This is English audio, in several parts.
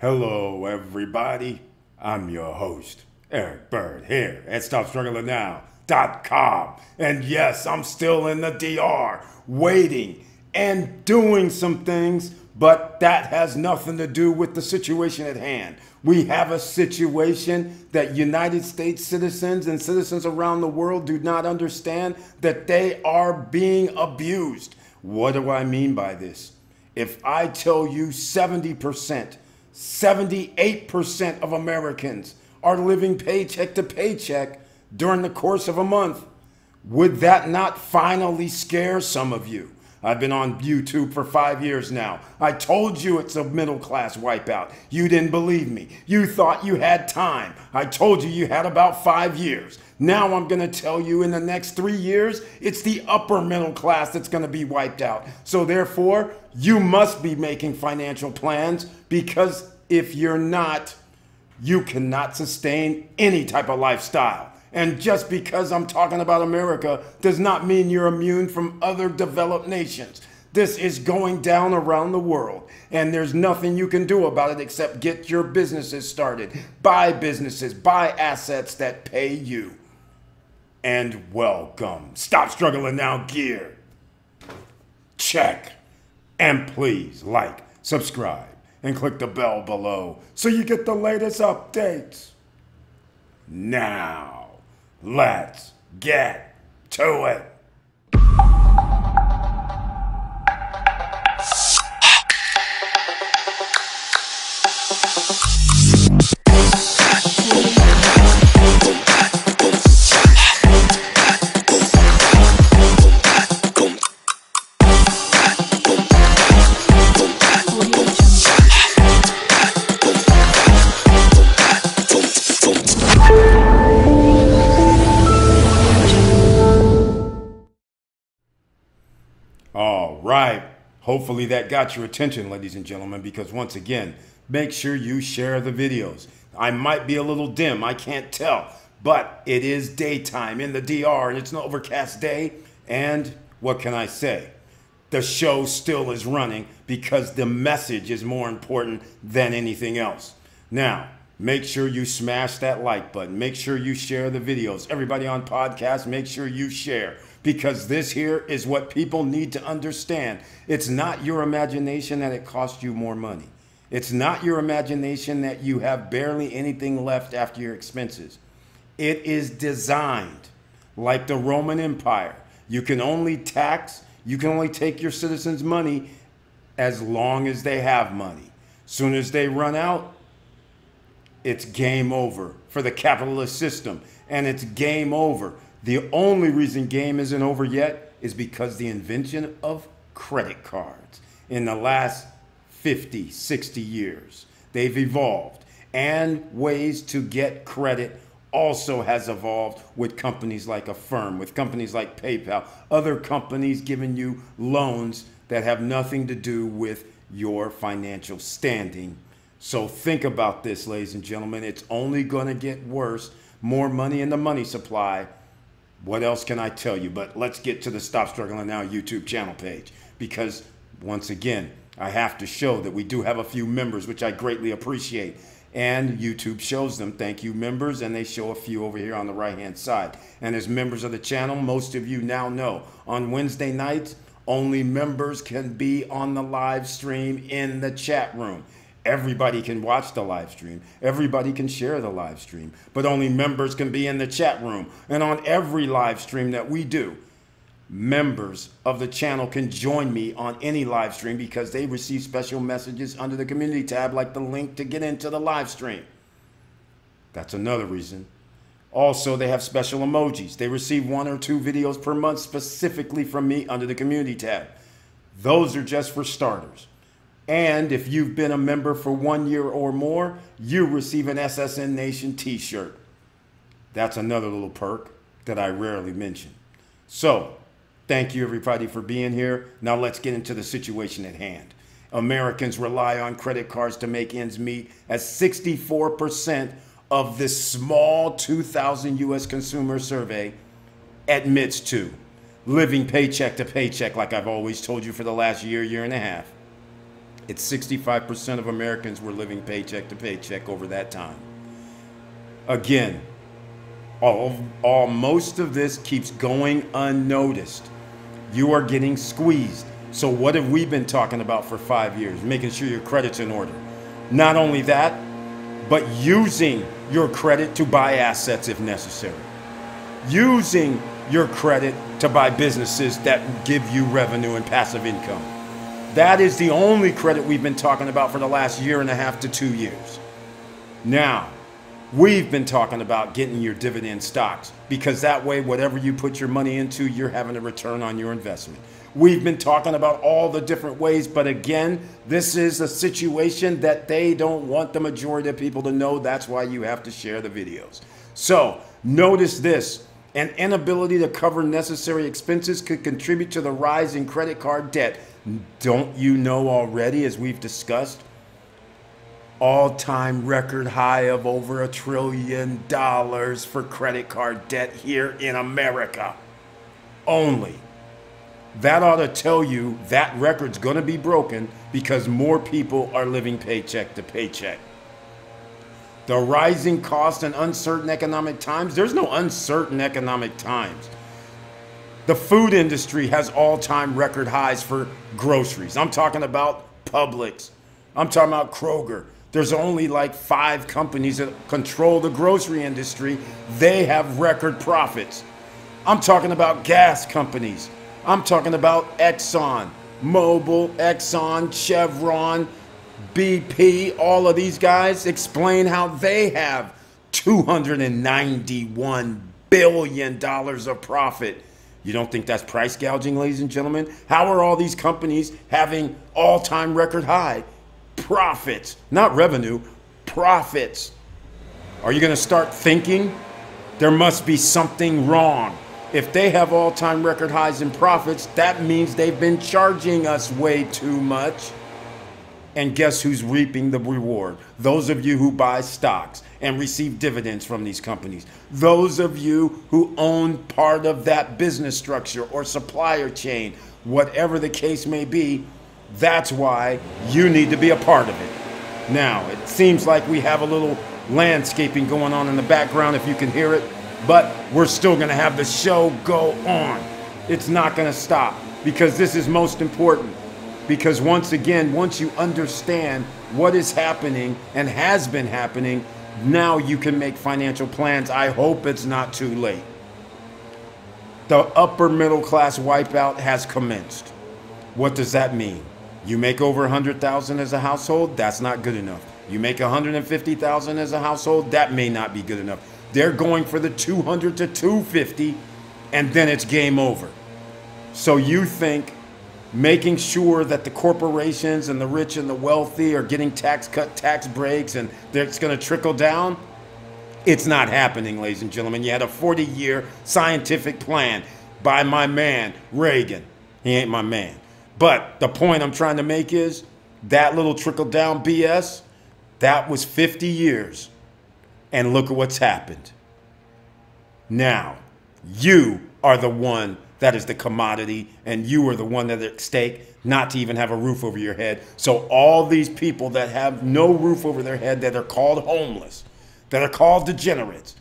Hello, everybody. I'm your host, Eric Bird, here at StopStrugglingNow.com. And yes, I'm still in the DR, waiting and doing some things, but that has nothing to do with the situation at hand. We have a situation that United States citizens and citizens around the world do not understand, that they are being abused. What do I mean by this? If I tell you 70%, 78% of Americans are living paycheck to paycheck during the course of a month, would that not finally scare some of you? I've been on YouTube for 5 years now. I told you it's a middle class wipeout. You didn't believe me. You thought you had time. I told you you had about 5 years. Now I'm going to tell you in the next 3 years, it's the upper middle class that's going to be wiped out. So therefore, you must be making financial plans, because if you're not, you cannot sustain any type of lifestyle. And just because I'm talking about America does not mean you're immune from other developed nations. This is going down around the world, and there's nothing you can do about it except get your businesses started. Buy businesses, buy assets that pay you. And welcome. Stop Struggling Now gear. Check. And please like, subscribe, and click the bell below so you get the latest updates. Now, let's get to it. All right. Hopefully that got your attention, ladies and gentlemen, because once again, make sure you share the videos. I might be a little dim, I can't tell, but it is daytime in the DR and it's an overcast day. And what can I say? The show still is running because the message is more important than anything else. Now, make sure you smash that like button. Make sure you share the videos. Everybody on podcast, make sure you share, because this here is what people need to understand. It's not your imagination that it costs you more money. It's not your imagination that you have barely anything left after your expenses. It is designed like the Roman Empire. You can only tax, you can only take your citizens' money as long as they have money. Soon as they run out, it's game over for the capitalist system, and it's game over. The only reason game isn't over yet is because the invention of credit cards in the last 50, 60 years, they've evolved, and ways to get credit also has evolved with companies like Affirm, with companies like PayPal, other companies giving you loans that have nothing to do with your financial standing. So think about this, ladies and gentlemen. It's only going to get worse. More money in the money supply. What else can I tell you? But let's get to the Stop Struggling Now YouTube channel page, because once again, I have to show that we do have a few members, which I greatly appreciate. And YouTube shows them. Thank you, members. And they show a few over here on the right-hand side. And as members of the channel, most of you now know, on Wednesday nights, only members can be on the live stream in the chat room. Everybody can watch the live stream. Everybody can share the live stream, but only members can be in the chat room. And on every live stream that we do, members of the channel can join me on any live stream because they receive special messages under the community tab, like the link to get into the live stream. That's another reason. Also, they have special emojis. They receive 1 or 2 videos per month specifically from me under the community tab. Those are just for starters. And if you've been a member for 1 year or more, you receive an SSN Nation t-shirt. That's another little perk that I rarely mention. So, thank you everybody for being here. Now let's get into the situation at hand. Americans rely on credit cards to make ends meet, as 64% of this small 2,000 US consumer survey admits to living paycheck to paycheck, like I've always told you for the last year, year and a half. It's 65% of Americans were living paycheck to paycheck over that time. Again, most of this keeps going unnoticed. You are getting squeezed. So what have we been talking about for 5 years? Making sure your credit's in order. Not only that, but using your credit to buy assets if necessary. Using your credit to buy businesses that give you revenue and passive income. That is the only credit we've been talking about for the last 1.5 to 2 years. Now, we've been talking about getting your dividend stocks, because that way, whatever you put your money into, you're having a return on your investment. We've been talking about all the different ways, but again, this is a situation that they don't want the majority of people to know. That's why you have to share the videos. So notice this: an inability to cover necessary expenses could contribute to the rise in credit card debt. Don't you know already, as we've discussed, all-time record high of over $1 trillion for credit card debt here in America only. That ought to tell you that record's going to be broken because more people are living paycheck to paycheck. The rising cost and uncertain economic times. There's no uncertain economic times. The food industry has all-time record highs for groceries. I'm talking about Publix. I'm talking about Kroger. There's only like 5 companies that control the grocery industry. They have record profits. I'm talking about gas companies. I'm talking about Exxon, Mobil, Exxon, Chevron, BP, all of these guys. Explain how they have $291 billion of profit. You don't think that's price gouging, ladies and gentlemen? How are all these companies having all-time record high profits? Not revenue, profits. Are you going to start thinking there must be something wrong? If they have all-time record highs in profits, that means they've been charging us way too much. And guess who's reaping the reward? Those of you who buy stocks and receive dividends from these companies. Those of you who own part of that business structure or supplier chain, whatever the case may be, that's why you need to be a part of it. Now, it seems like we have a little landscaping going on in the background, if you can hear it, but we're still going to have the show go on. It's not going to stop, because this is most important. Because once again, once you understand what is happening and has been happening, now you can make financial plans. I hope it's not too late. The upper middle class wipeout has commenced. What does that mean? You make over $100,000 as a household, that's not good enough. You make $150,000 as a household, that may not be good enough. They're going for the 200 to 250, and then it's game over. So you think making sure that the corporations and the rich and the wealthy are getting tax cut, tax breaks, and it's going to trickle down? It's not happening, ladies and gentlemen. You had a 40-year scientific plan by my man, Reagan. He ain't my man. But the point I'm trying to make is that little trickle-down BS, that was 50 years. And look at what's happened. Now, you are the one that is the commodity, and you are the one that is at stake, not to even have a roof over your head. So all these people that have no roof over their head, that are called homeless, that are called degenerates,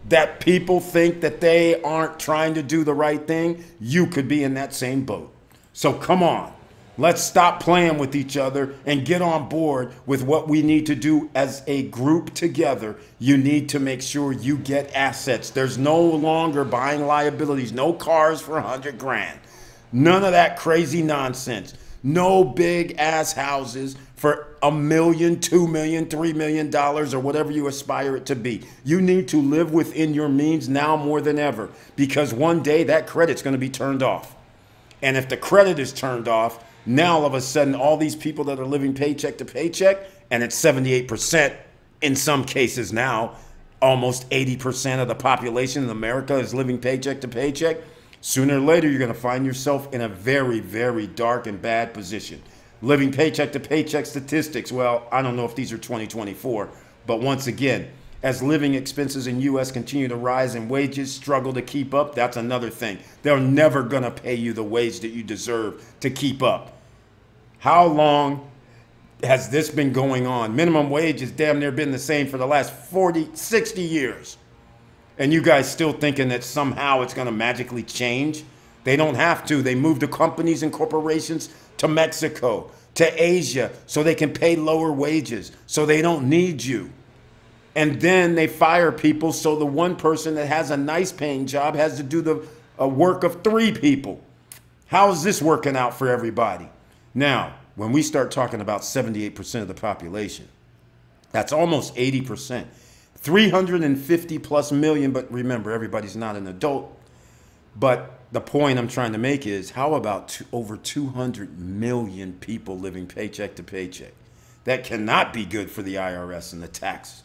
that people think that they aren't trying to do the right thing, you could be in that same boat. So come on. Let's stop playing with each other and get on board with what we need to do as a group together. You need to make sure you get assets. There's no longer buying liabilities, no cars for 100 grand. None of that crazy nonsense. No big ass houses for $1 million, $2 million, $3 million, or whatever you aspire it to be. You need to live within your means now more than ever, because one day that credit's going to be turned off. And if the credit is turned off, now all of a sudden all these people that are living paycheck to paycheck, and it's 78% in some cases now, almost 80% of the population in America is living paycheck to paycheck. Sooner or later, you're going to find yourself in a very, very dark and bad position. Living paycheck to paycheck statistics, well, I don't know if these are 2024, but once again, as living expenses in U.S. continue to rise and wages struggle to keep up, that's another thing. They're never going to pay you the wage that you deserve to keep up. How long has this been going on? Minimum wage has damn near been the same for the last 40, 60 years. And you guys still thinking that somehow it's going to magically change? They don't have to. They move the companies and corporations to Mexico, to Asia, so they can pay lower wages, so they don't need you. And then they fire people, so the one person that has a nice paying job has to do the work of 3 people. How is this working out for everybody? Now, when we start talking about 78% of the population, that's almost 80%. 350 plus million, but remember, everybody's not an adult. But the point I'm trying to make is, how about over 200 million people living paycheck to paycheck? That cannot be good for the IRS and the tax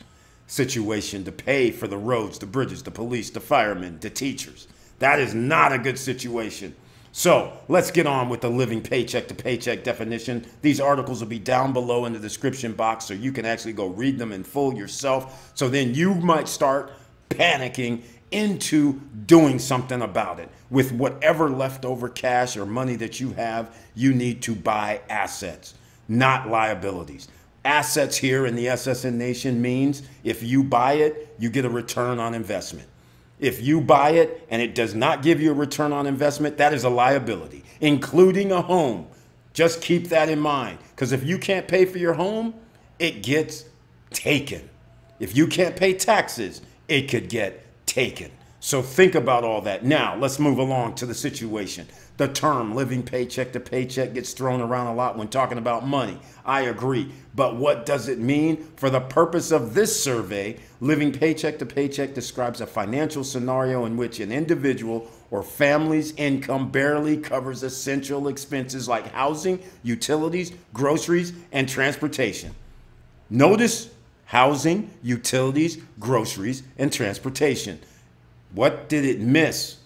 situation to pay for the roads, the bridges, the police, the firemen, the teachers. That is not a good situation. So let's get on with the living paycheck to paycheck definition. These articles will be down below in the description box, so you can actually go read them in full yourself. So then you might start panicking into doing something about it. With whatever leftover cash or money that you have, you need to buy assets, not liabilities. Assets here in the SSN Nation means if you buy it, you get a return on investment. If you buy it and it does not give you a return on investment, that is a liability, including a home. Just keep that in mind, because if you can't pay for your home, it gets taken. If you can't pay taxes, it could get taken. So think about all that. Now, let's move along to the situation. The term living paycheck to paycheck gets thrown around a lot when talking about money. I agree. But what does it mean? For the purpose of this survey, living paycheck to paycheck describes a financial scenario in which an individual or family's income barely covers essential expenses like housing, utilities, groceries, and transportation. Notice housing, utilities, groceries, and transportation. What did it miss?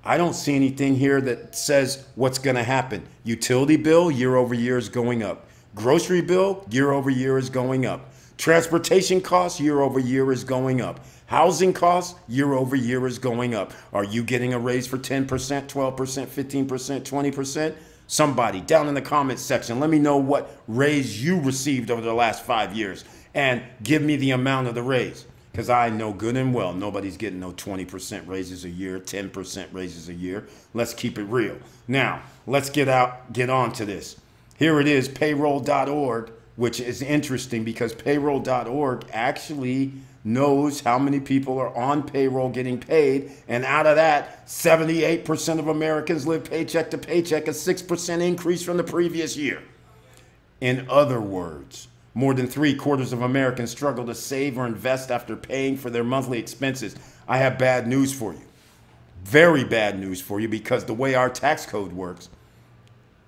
I don't see anything here that says what's going to happen. Utility bill year over year is going up. Grocery bill year over year is going up. Transportation costs year over year is going up. Housing costs year over year is going up. Are you getting a raise for 10%, 12%, 15%, 20%? Somebody down in the comments section, let me know what raise you received over the last 5 years and give me the amount of the raise. Because I know good and well nobody's getting no 20% raises a year, 10% raises a year. Let's keep it real. Now, let's get on to this. Here it is, payroll.org, which is interesting because payroll.org actually knows how many people are on payroll getting paid. And out of that, 78% of Americans live paycheck to paycheck, a 6% increase from the previous year. In other words, more than 3/4 of Americans struggle to save or invest after paying for their monthly expenses. I have bad news for you. Very bad news for you, because the way our tax code works,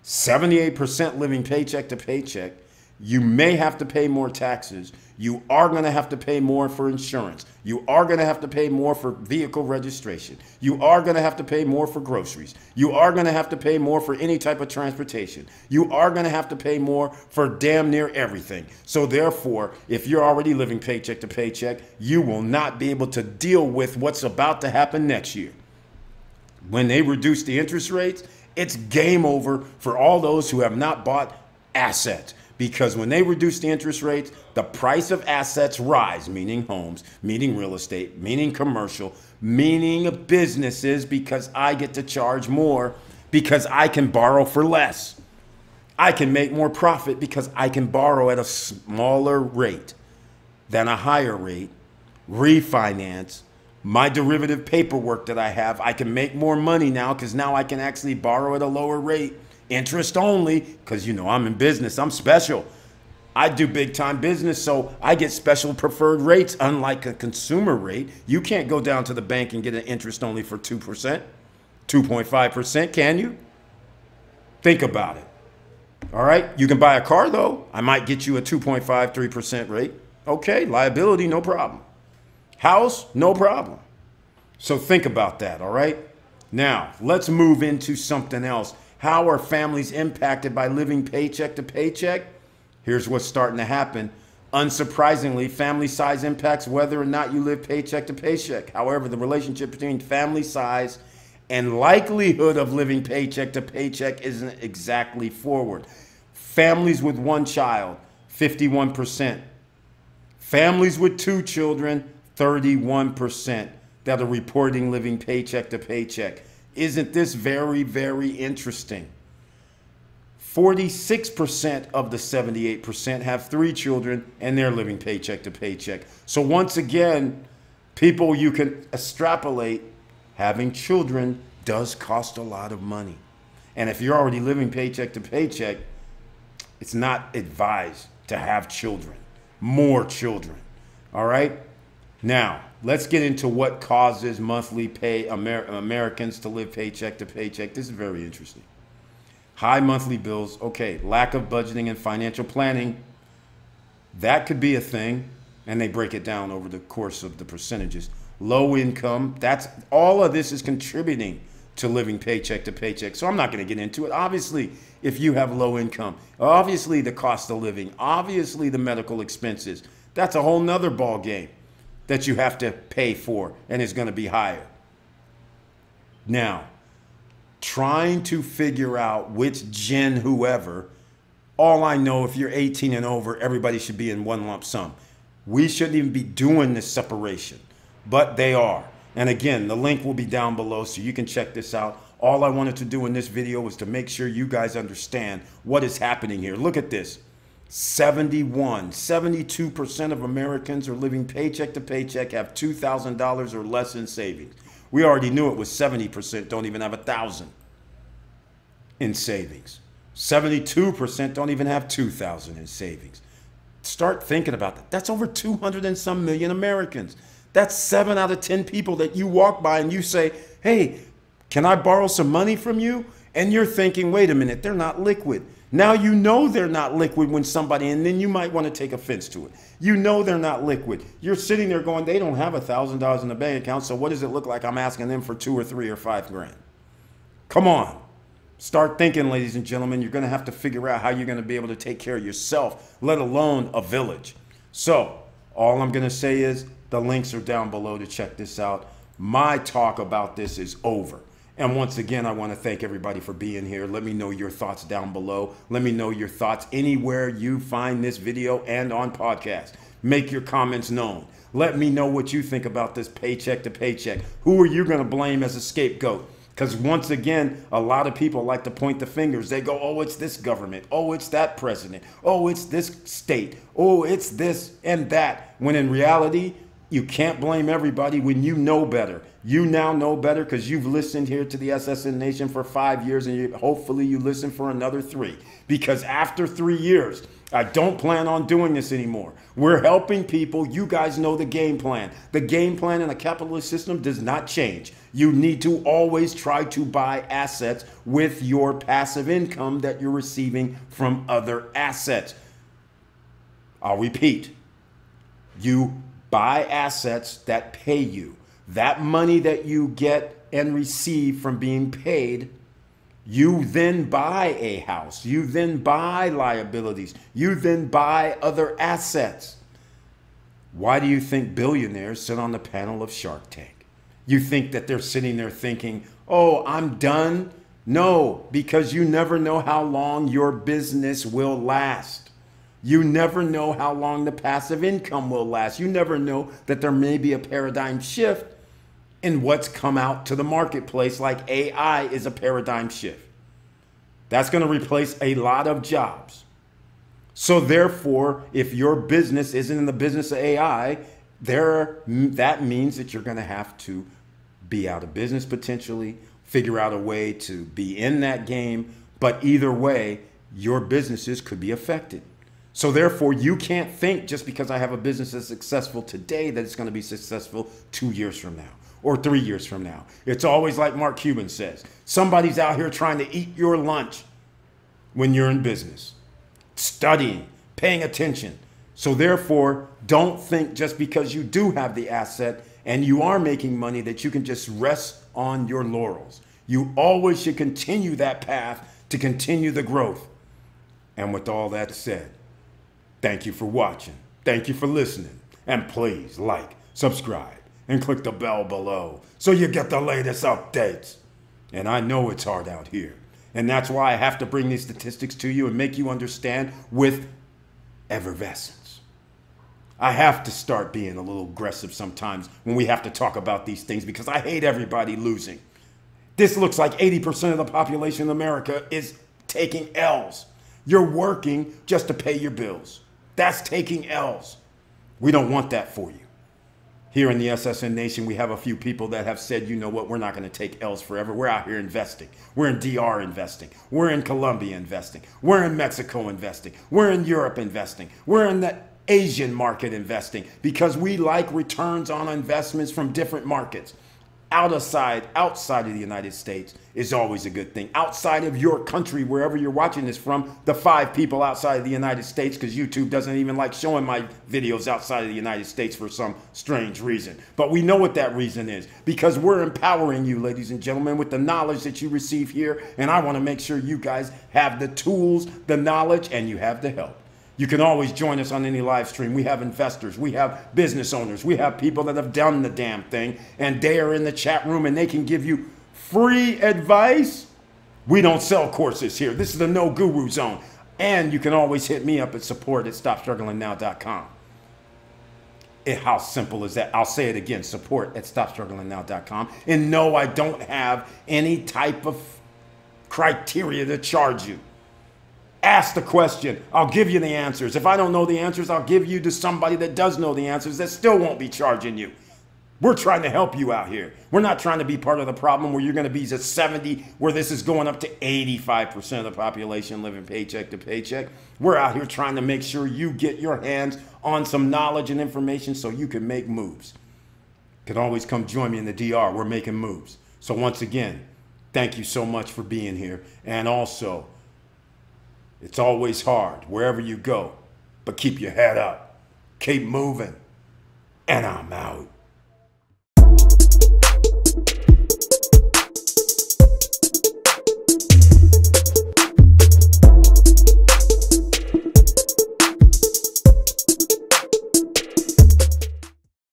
78% living paycheck to paycheck, you may have to pay more taxes. You are going to have to pay more for insurance. You are going to have to pay more for vehicle registration. You are going to have to pay more for groceries. You are going to have to pay more for any type of transportation. You are going to have to pay more for damn near everything. So therefore, if you're already living paycheck to paycheck, you will not be able to deal with what's about to happen next year. When they reduce the interest rates, it's game over for all those who have not bought assets. Because when they reduce the interest rates, the price of assets rise, meaning homes, meaning real estate, meaning commercial, meaning businesses, because I get to charge more because I can borrow for less. I can make more profit because I can borrow at a smaller rate than a higher rate, refinance, my derivative paperwork that I have. I can make more money now because now I can actually borrow at a lower rate. Interest only, because you know I'm in business, I'm special. I do big time business, so I get special preferred rates, unlike a consumer rate. You can't go down to the bank and get an interest only for 2%, 2.5%, can you? Think about it. All right, you can buy a car though. I might get you a 2.5, 3% rate. Okay, liability, no problem. House, no problem. So think about that, all right? Now, let's move into something else. How are families impacted by living paycheck to paycheck? Here's what's starting to happen. Unsurprisingly, family size impacts whether or not you live paycheck to paycheck. However, the relationship between family size and likelihood of living paycheck to paycheck isn't exactly forward. Families with one child, 51%. Families with two children, 31% that are reporting living paycheck to paycheck. Isn't this very, very interesting? 46% of the 78% have three children and they're living paycheck to paycheck. So once again, people, you can extrapolate, having children does cost a lot of money. And if you're already living paycheck to paycheck, it's not advised to have children, more children. All right. Now, let's get into what causes monthly pay Americans to live paycheck to paycheck. This is very interesting. High monthly bills. Okay. Lack of budgeting and financial planning. That could be a thing. And they break it down over the course of the percentages. Low income. That's all of this is contributing to living paycheck to paycheck. So I'm not going to get into it. Obviously, if you have low income, obviously the cost of living, obviously the medical expenses, that's a whole nother ball game that you have to pay for and is going to be higher. Now, trying to figure out which gen whoever, all I know, if you're 18 and over, everybody should be in one lump sum. We shouldn't even be doing this separation, but they are. And again, the link will be down below so you can check this out. All I wanted to do in this video was to make sure you guys understand what is happening here. Look at this. 72% of Americans are living paycheck to paycheck, have $2,000 or less in savings. We already knew it was 70% don't even have $1,000 in savings. 72% don't even have $2,000 in savings. Start thinking about that. That's over 200 and some million Americans. That's 7 out of 10 people that you walk by and you say, hey, can I borrow some money from you? And you're thinking, wait a minute, they're not liquid. Now you know they're not liquid when somebody, and then you might want to take offense to it. You know they're not liquid. You're sitting there going, they don't have $1,000 in the bank account, so what does it look like I'm asking them for 2 or 3 or 5 grand? Come on. Start thinking, ladies and gentlemen. You're going to have to figure out how you're going to be able to take care of yourself, let alone a village. So all I'm going to say is the links are down below to check this out. My talk about this is over. And once again, I want to thank everybody for being here. Let me know your thoughts down below. Let me know your thoughts anywhere you find this video and on podcast. Make your comments known. Let me know what you think about this paycheck to paycheck. Who are you going to blame as a scapegoat? Because once again, a lot of people like to point the fingers. They go, oh, it's this government. Oh, it's that president. Oh, it's this state. Oh, it's this and that. When in reality, you can't blame everybody when you know better. You now know better because you've listened here to the SSN Nation for 5 years, and hopefully you listen for another 3. Because after 3 years, I don't plan on doing this anymore. We're helping people. You guys know the game plan. The game plan in a capitalist system does not change. You need to always try to buy assets with your passive income that you're receiving from other assets. I'll repeat. You buy assets that pay you. That money that you get and receive from being paid, you then buy a house. You then buy liabilities. You then buy other assets. Why do you think billionaires sit on the panel of Shark Tank? You think that they're sitting there thinking, oh, I'm done? No, because you never know how long your business will last. You never know how long the passive income will last. You never know that there may be a paradigm shift in what's come out to the marketplace, like AI is a paradigm shift. That's going to replace a lot of jobs. So therefore, if your business isn't in the business of AI, that means that you're going to have to be out of business potentially, figure out a way to be in that game. But either way, your businesses could be affected. So therefore, you can't think just because I have a business that's successful today that it's going to be successful 2 years from now or 3 years from now. It's always like Mark Cuban says, somebody's out here trying to eat your lunch when you're in business, studying, paying attention. So therefore, don't think just because you do have the asset and you are making money that you can just rest on your laurels. You always should continue that path to continue the growth. And with all that said, thank you for watching. Thank you for listening. And please like, subscribe, and click the bell below so you get the latest updates. And I know it's hard out here. And that's why I have to bring these statistics to you and make you understand with effervescence. I have to start being a little aggressive sometimes when we have to talk about these things because I hate everybody losing. This looks like 80% of the population of America is taking L's. You're working just to pay your bills. That's taking L's. We don't want that for you. Here in the SSN Nation, we have a few people that have said, you know what, we're not going to take L's forever. We're out here investing. We're in DR investing. We're in Colombia investing. We're in Mexico investing. We're in Europe investing. We're in the Asian market investing because we like returns on investments from different markets. Outside of the United States is always a good thing. Outside of your country, wherever you're watching this from, the 5 people outside of the United States, because YouTube doesn't even like showing my videos outside of the United States for some strange reason. But we know what that reason is, because we're empowering you, ladies and gentlemen, with the knowledge that you receive here. And I want to make sure you guys have the tools, the knowledge, and you have the help. You can always join us on any live stream. We have investors, we have business owners, we have people that have done the damn thing, and they are in the chat room and they can give you free advice. We don't sell courses here. This is the no guru zone. And you can always hit me up at support@stopstrugglingnow.com. How simple is that? I'll say it again, support@stopstrugglingnow.com. And no, I don't have any type of criteria to charge you. Ask the question. I'll give you the answers. If I don't know the answers, I'll give you to somebody that does know the answers that still won't be charging you. We're trying to help you out here. We're not trying to be part of the problem where you're going to be at 70, where this is going up to 85% of the population living paycheck to paycheck. We're out here trying to make sure you get your hands on some knowledge and information so you can make moves. You can always come join me in the DR. We're making moves. So once again, thank you so much for being here. And also, it's always hard wherever you go, but keep your head up. Keep moving. And I'm out.